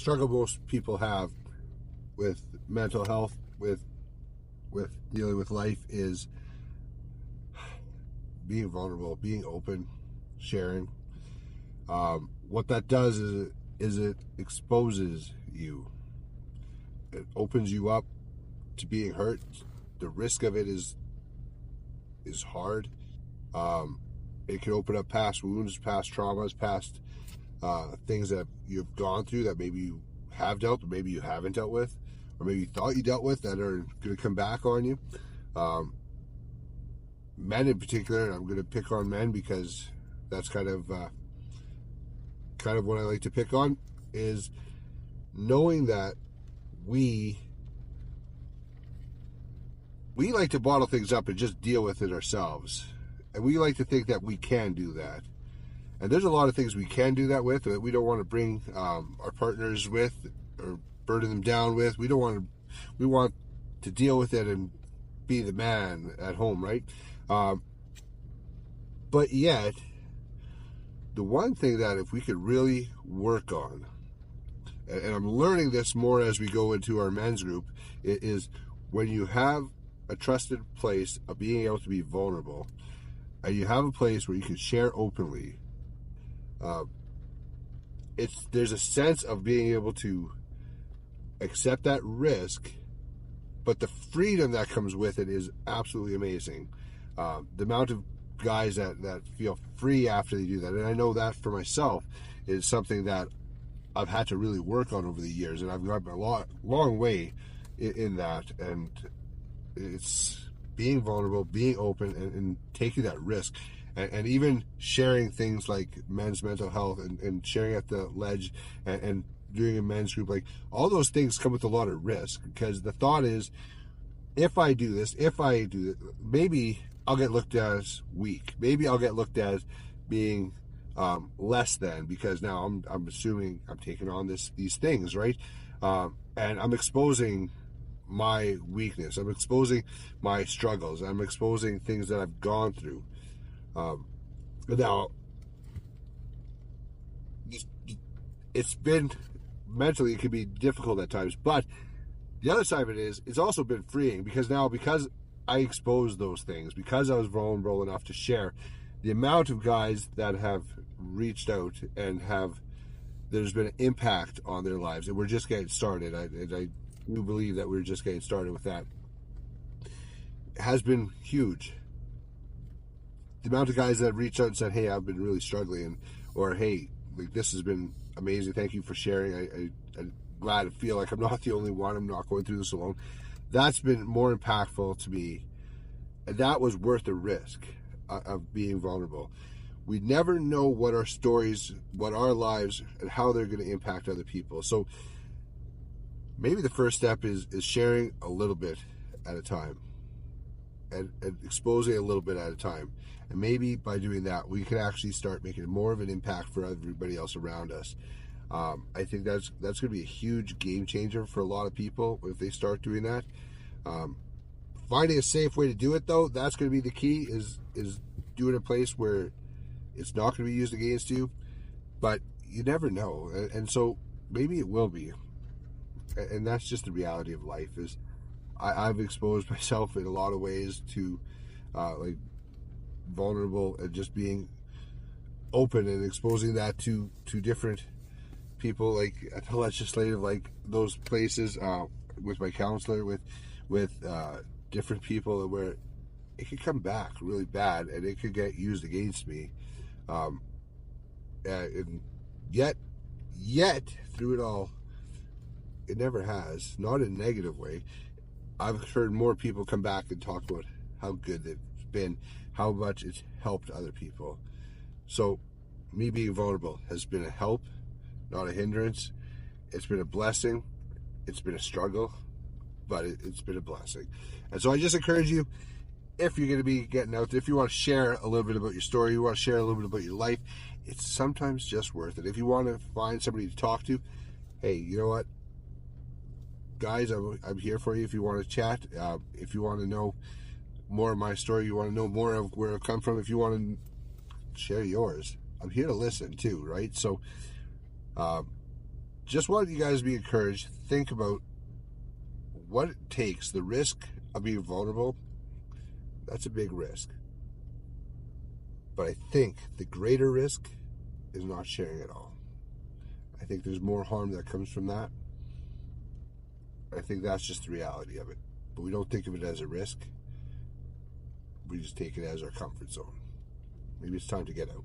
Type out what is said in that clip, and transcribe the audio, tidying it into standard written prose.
struggle most people have with mental health, with dealing with life, is being vulnerable, being open, sharing. What that does is it exposes you. It opens you up to being hurt. The risk of it is hard. It can open up past wounds, past traumas, past things that you've gone through that maybe you have dealt, or maybe you haven't dealt with, or maybe you thought you dealt with, that are going to come back on you. Men in particular, and I'm going to pick on men because that's kind of what I like to pick on, is knowing that we like to bottle things up and just deal with it ourselves. And we like to think that we can do that. And there's a lot of things we can do that with, that we don't want to bring our partners with or burden them down with. We want to deal with it and be the man at home, right? But yet, the one thing that if we could really work on, and I'm learning this more as we go into our men's group, is when you have a trusted place of being able to be vulnerable, and you have a place where you can share openly, there's a sense of being able to accept that risk, but the freedom that comes with it is absolutely amazing. The amount of guys that feel free after they do that, and I know that for myself is something that I've had to really work on over the years, and I've gotten a long way in that. And it's being vulnerable, being open, and taking that risk, and even sharing things like men's mental health, and sharing at the Ledge, and doing a men's group. Like, all those things come with a lot of risk, because the thought is, if I do this, maybe I'll get looked at as weak. Maybe I'll get looked at as being less than, because now I'm assuming I'm taking on these things, right? And I'm exposing my weakness. I'm exposing my struggles. I'm exposing things that I've gone through. Now, it's been mentally, it can be difficult at times, but the other side of it is, it's also been freeing, because I exposed those things, because I was vulnerable enough to share, the amount of guys that have reached out and there's been an impact on their lives, and we're just getting started. I do believe that we're just getting started with that. It has been huge. The amount of guys that have reached out and said, hey, I've been really struggling, or hey, like, this has been amazing, thank you for sharing. I'm glad to feel like I'm not the only one, I'm not going through this alone. That's been more impactful to me, and that was worth the risk of being vulnerable. We never know what our stories, what our lives, and how they're going to impact other people. So maybe the first step is sharing a little bit at a time, and exposing a little bit at a time. And maybe by doing that, we can actually start making more of an impact for everybody else around us. I think that's going to be a huge game changer for a lot of people if they start doing that. Finding a safe way to do it, though, that's going to be the key, is do it in a place where it's not going to be used against you, but you never know. And so maybe it will be. And that's just the reality of life. Is I've exposed myself in a lot of ways to like vulnerable, and just being open and exposing that to different people, like at the legislative, like those places, with my counselor, with different people, where it could come back really bad, and it could get used against me. And yet through it all, it never has, not in a negative way. I've heard more people come back and talk about how good they've been, how much it's helped other people. So me being vulnerable has been a help, not a hindrance. It's been a blessing. It's been a struggle, but it's been a blessing. And so I just encourage you, if you're going to be getting out there, if you want to share a little bit about your story, you want to share a little bit about your life, it's sometimes just worth it. If you want to find somebody to talk to, hey, you know what? Guys, I'm here for you if you want to chat. If you want to know more of my story, you want to know more of where I've come from, if you want to share yours, I'm here to listen too, right? So just want you guys to be encouraged. Think about what it takes. The risk of being vulnerable, that's a big risk. But I think the greater risk is not sharing at all. I think there's more harm that comes from that. I think that's just the reality of it. But we don't think of it as a risk. We just take it as our comfort zone. Maybe it's time to get out.